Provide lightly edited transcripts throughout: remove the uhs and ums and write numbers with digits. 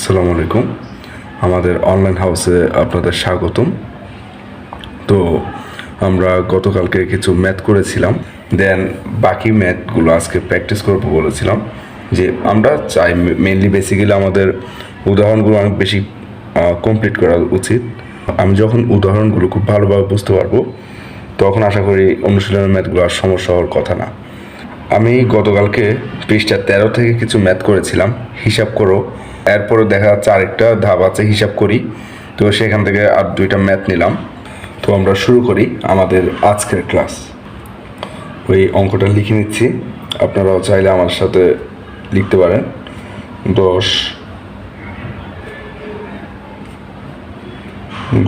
আসসালামু আলাইকুম। আমাদের অনলাইন হাউসে আপনাদের স্বাগতম। তো আমরা গতকালকে কিছু ম্যাথ করেছিলাম, দেন বাকি ম্যাথগুলো আজকে প্র্যাকটিস করবো বলেছিলাম। যে আমরা চাই মেনলি বেসিক্যালি আমাদের উদাহরণগুলো অনেক বেশি কমপ্লিট করা উচিত। আমি যখন উদাহরণগুলো খুব ভালোভাবে বুঝতে পারবো তখন আশা করি অনুশীলনের ম্যাথগুলো আর সমস্যা হওয়ার কথা না। আমি গতকালকে পৃষ্ঠা 13 থেকে কিছু ম্যাথ করেছিলাম, হিসাব করো। এরপরে দেখা যাচ্ছে আরেকটা ধাপ আছে, হিসাব করি। তো সেখান থেকে আর দুইটা ম্যাথ নিলাম। তো আমরা শুরু করি আমাদের আজকের ক্লাস। ওই অঙ্কটা লিখে নিচ্ছি, আপনারাও চাইলে আমার সাথে লিখতে পারেন। 10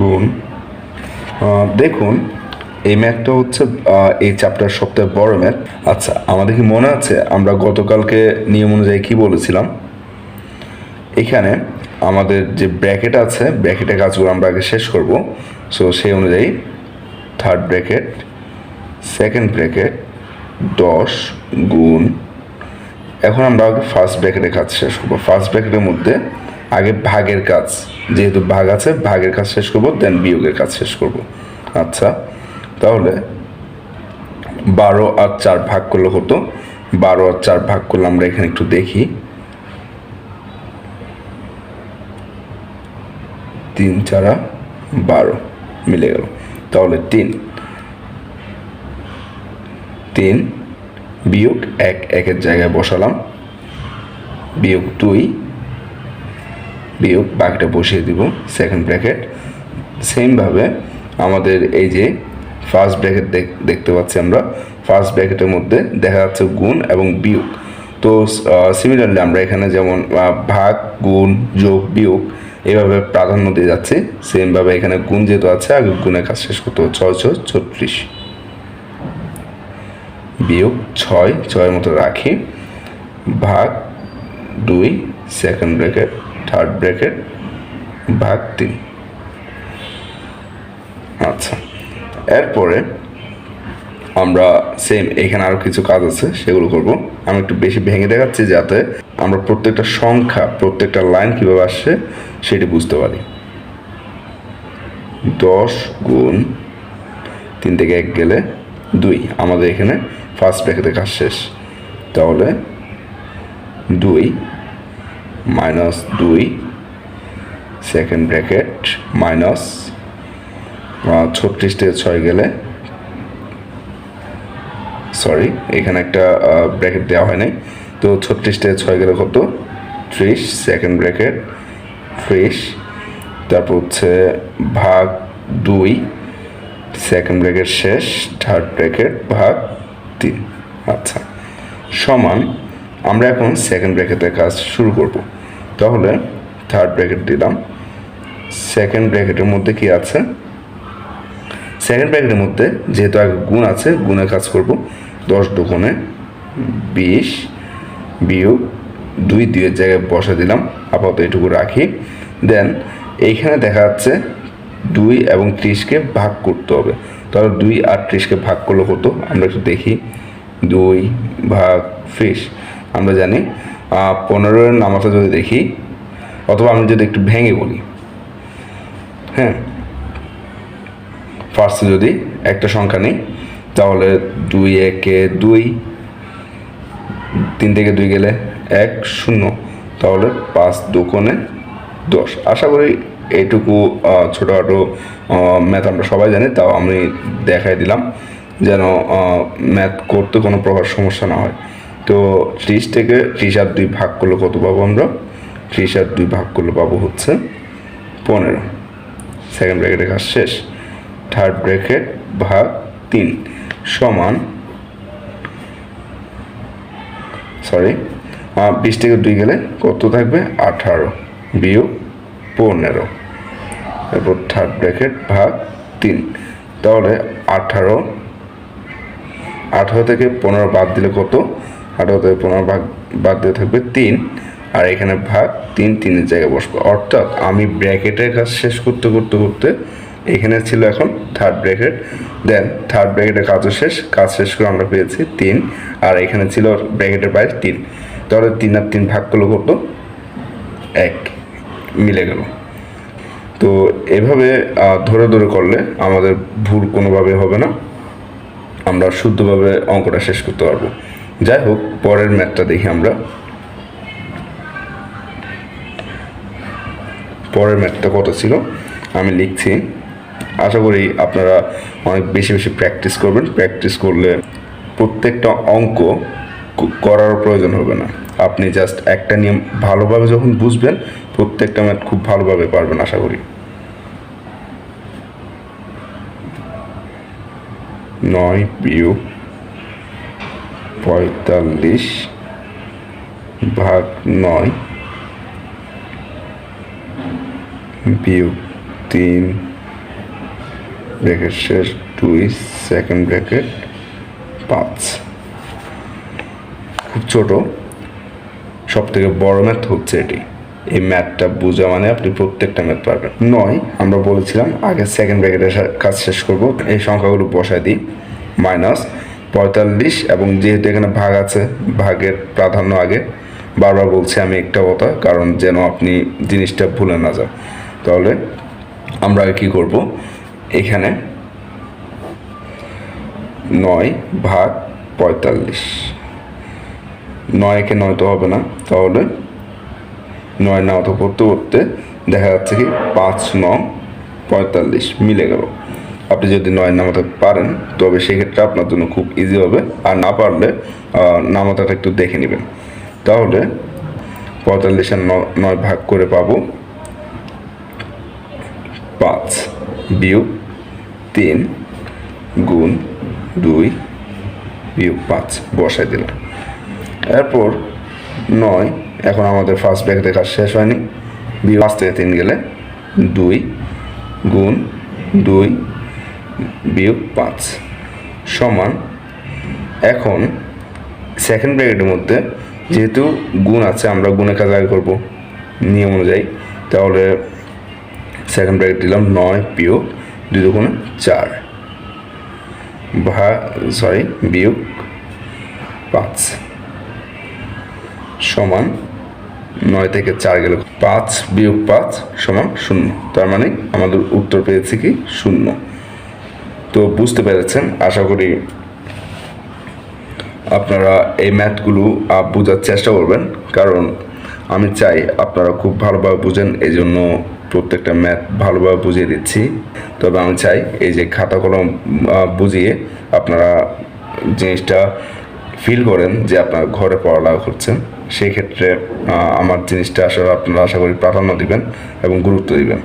গুণ, দেখুন এই ম্যাথটা হচ্ছে এই চ্যাপ্টার সবথেকে বড় ম্যাথ। আচ্ছা, আমাদের কি মনে আছে আমরা গতকালকে নিয়ম অনুযায়ী কি বলেছিলাম? এখানে আমাদের যে ব্র্যাকেট আছে, ব্র্যাকেটের কাজগুলো আমরা আগে শেষ করব। সো সেই অনুযায়ী থার্ড ব্র্যাকেট, সেকেন্ড ব্র্যাকেট 10 গুণ, এখন আমরা আগে ফার্স্ট ব্র্যাকেটের কাজ শেষ করবো। ফার্স্ট ব্র্যাকেটের মধ্যে আগে ভাগের কাজ, যেহেতু ভাগ আছে ভাগের কাজ শেষ করবো, দেন বিয়োগের কাজ শেষ করব। আচ্ছা, তাহলে 12 আর 4 ভাগ করলে হতো, 12 আর 4 ভাগ করলে আমরা এখানে একটু দেখি, 3 4 12 মিলে গেল। তাহলে 3 বিয়োগ 1 একের জায়গায় বসালাম, বিয়োগ 2 বিয়োগ বাকিটা বসিয়ে দিব সেকেন্ড ব্র্যাকেট। সেমভাবে আমাদের এই যে ফার্স্ট ব্র্যাকেট দেখতে পাচ্ছি আমরা, ফার্স্ট ব্র্যাকেটের মধ্যে দেখা যাচ্ছে গুণ এবং বিয়োগ। তো সিমিলারলি আমরা এখানে যেমন ভাগ, গুণ, যোগ, বিয়োগ এইভাবে প্রাধান্য দিয়ে যাচ্ছি। সেমভাবে এখানে গুণ যেহেতু আছে, আগে গুণের কাজ শেষ করতে হবে। 6 6 36 বিয়োগ 6 6-এর মতো রাখি, ভাগ 2 সেকেন্ড ব্র্যাকেট, থার্ড ব্র্যাকেট, ভাগ 3। আচ্ছা, এরপরে আমরা সেম এখানে আরও কিছু কাজ আছে, সেগুলো করব। আমি একটু বেশি ভেঙে দেখাচ্ছি যাতে আমরা প্রত্যেকটা সংখ্যা, প্রত্যেকটা লাইন কীভাবে আসছে সেটি বুঝতে পারি। 10 গুণ 3 থেকে 1 গেলে 2, আমাদের এখানে ফার্স্ট ব্র্যাকেটের কাজ শেষ। তাহলে 2 মাইনাস 2 সেকেন্ড ব্র্যাকেট মাইনাস 36 থেকে 6 গেলে, সরি এখানে একটা ব্র্যাকেট দেওয়া হয় নাই, তো 36 থেকে 6 গেলে কত? 30 সেকেন্ড ব্র্যাকেট 30, তারপর হচ্ছে ভাগ 2 সেকেন্ড ব্র্যাকেট শেষ, থার্ড ব্র্যাকেট ভাগ 3। আচ্ছা, সমান আমরা এখন সেকেন্ড ব্র্যাকেটের কাজ শুরু করব। তাহলে থার্ড ব্র্যাকেট দিলাম, সেকেন্ড ব্র্যাকেটের মধ্যে কি আছে? সেকেন্ড ব্র্যাকেটের মধ্যে যেহেতু আগে গুণ আছে, গুণের কাজ করব। 10 দুগুণে 20 বিয়োগ 2 2-এর জায়গায় বসা দিলাম, আপাতত এটুকু রাখি। দেন এইখানে দেখা যাচ্ছে 2 এবং 30কে ভাগ করতে হবে। তাহলে 2 আর 30কে ভাগ করলে হতো, আমরা একটু দেখি। 2 ভাগ 30, আমরা জানি 15-এর নামাটা যদি দেখি, অথবা আমি যদি একটু ভেঙে বলি, হ্যাঁ, ফার্স্টে যদি একটা সংখ্যা নেই, তাহলে 2 1-এ 2, 3 থেকে 2 গেলে 1 0, তাহলে 5 দুগুণে 10। আশা করি এইটুকু ছোটোখাটো ম্যাথ আমরা সবাই জানি, তাও আমি দেখাই দিলাম যেন ম্যাথ করতে কোনো প্রকার সমস্যা না হয়। তো 30 থেকে 30 আর 2 ভাগ করলে কত পাবো আমরা? 30 আর 2 ভাগ করলে পাবো হচ্ছে 15। সেকেন্ড ব্র্যাকেটের কাজ শেষ, থার্ড ব্র্যাকেট ভাগ 3 সমান, সরি 20 থেকে 2 গেলে কত থাকবে? 18 বিয়োগ 15, এরপর থার্ড ব্র্যাকেট ভাগ 3। তাহলে 18 থেকে 15 বাদ দিলে কত? 18 থেকে 15 বাদ দিলে থাকবে 3, আর এখানে ভাগ 3 3-এর জায়গায় বসবে। অর্থাৎ আমি ব্র্যাকেটের কাজ শেষ করতে করতে করতে এখানে ছিল এখন থার্ড ব্র্যাকেট, দেন থার্ড ব্র্যাকেটের কাজও শেষ, কাজ শেষ করে আমরা পেয়েছি 3, আর এখানে ছিল ব্র্যাকেটের বাইরে 3। তাহলে 3 আর 3 ভাগ করলে কত? 1, মিলে গেল। তো এভাবে ধরে ধরে করলে আমাদের ভুল কোনোভাবে হবে না, আমরা শুদ্ধভাবে অঙ্কটা শেষ করতে পারবো। যাই হোক, পরের ম্যাথটা দেখি আমরা। পরের ম্যাথটা কত ছিল আমি লিখছি। আশা করি আপনারা অনেক বেশি বেশি প্র্যাকটিস করবেন। প্র্যাকটিস করলে প্রত্যেকটা অঙ্ক করার প্রয়োজন হবে না। আপনি জাস্ট একটা নিয়ম ভালোভাবে যখন বুঝবেন, প্রত্যেকটা ম্যাথ খুব ভালোভাবে পারবেন আশা করি। 9 বিয়োগ 45 ভাগ 9 বিয়োগ 3 ব্র্যাকেট শেষ 2 সেকেন্ড ব্র্যাকেট 5। খুব ছোট, সব থেকে বড় ম্যাথ হচ্ছে এটি। এই ম্যাথটা বোঝা মানে আপনি প্রত্যেকটা ম্যাথ পারবেন। 9 আমরা বলেছিলাম আগে সেকেন্ড ব্র্যাকেটের কাজ শেষ করব, এই সংখ্যাগুলো বসায় দিই। মাইনাস 45, এবং যেহেতু এখানে ভাগ আছে, ভাগের প্রাধান্য আগে। বারবার বলছি আমি একটা কথা, কারণ যেন আপনি জিনিসটা ভুলে না যান। তাহলে আমরা কি করব, এখানে 9 ভাগ 45, 9 কে 9 তো হবে না, তাহলে 9 না তো করতে করতে দেখা যাচ্ছে কি 5 9 45 মিলে গেল। আপনি যদি 9 নামাতে পারেন তবে সেক্ষেত্রে আপনার জন্য খুব ইজি হবে, আর না পারলে নামাতাটা একটু দেখে নেবেন। তাহলে 45 আর 9 ভাগ করে পাবো 5 বিয়োগ 3 গুণ 2 বিয়োগ 5 বসাই দিলাম। এরপর 9, এখন আমাদের ফার্স্ট ব্র্যাকেটে কাজ শেষ হয়নি, বিয়োগ 5 থেকে 3 গেলে 2 গুণ 2 বিয়োগ 5 সমান। এখন সেকেন্ড ব্র্যাকেটের মধ্যে যেহেতু গুণ আছে, আমরা গুণের কাজ আগে করবো নিয়ম অনুযায়ী। তাহলে সেকেন্ড ব্র্যাকেট দিলাম 9 বিয়োগ 2 দুগুণে 4 বিয়োগ 5 সমান 9 থেকে 4 গেলে 5 বিয়োগ 5 সমান 0। তার মানে আমাদের উত্তর পেয়েছি কি 0। তো বুঝতে পেরেছেন আশা করি। আপনারা এই ম্যাথগুলো বোঝার চেষ্টা করবেন, কারণ আমি চাই আপনারা খুব ভালোভাবে বুঝেন, এই জন্য প্রত্যেকটা ম্যাথ ভালোভাবে বুঝিয়ে দিচ্ছি। তবে আমি চাই এই যে খাতা কলম বুঝিয়ে আপনারা জিনিসটা ফিল করেন যে আপনার ঘরে পড়ালেখা করছেন। সেই ক্ষেত্রে আমার জিনিসটা আসলে আপনারা আশা করি প্রাধান্য দিবেন এবং গুরুত্ব দিবেন।